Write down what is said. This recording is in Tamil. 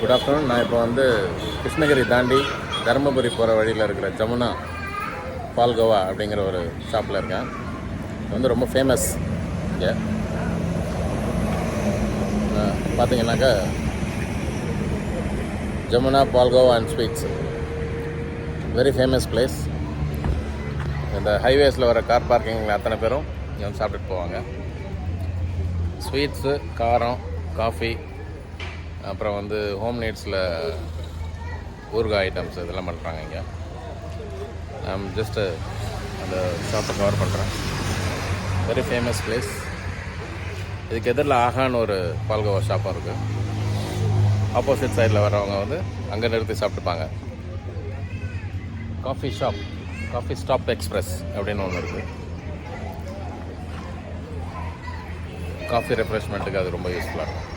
Good afternoon. நான் இப்போ வந்து கிருஷ்ணகிரி தாண்டி தருமபுரி போகிற வழியில் இருக்கிற ஜமுனா பால்கோவா அப்படிங்கிற ஒரு ஷாப்பில் இருக்கேன். இது வந்து ரொம்ப ஃபேமஸ் இங்கே. பார்த்தீங்கன்னாக்கா Jamuna palkova and sweets very famous place. இந்த ஹைவேஸில் வர கார் பார்க்கிங்கில் அத்தனை பேரும் இங்கே வந்து சாப்பிட்டுட்டு போவாங்க. ஸ்வீட்ஸு, காரம், காஃபி, அப்புறம் வந்து ஹோம் நீட்ஸில் ஊறுகாய் ஐட்டம்ஸ் இதெல்லாம் பண்ணுறாங்க இங்கே. நான் ஜஸ்ட்டு அந்த ஷாப்பை கவர் பண்ணுறேன். Very famous place. இதுக்கு எதிரில் ஆகான்னு ஒரு பால்கோவா ஷாப்பும் இருக்குது. ஆப்போசிட் சைடில் வர்றவங்க வந்து அங்கே நிறுத்தி சாப்பிட்டுப்பாங்க. Coffee shop, coffee stop express அப்படின்னு ஒன்று இருக்குது. காஃபி ரெஃப்ரெஷ்மெண்ட்டுக்கு அது ரொம்ப யூஸ்ஃபுல்லாக இருக்கும்.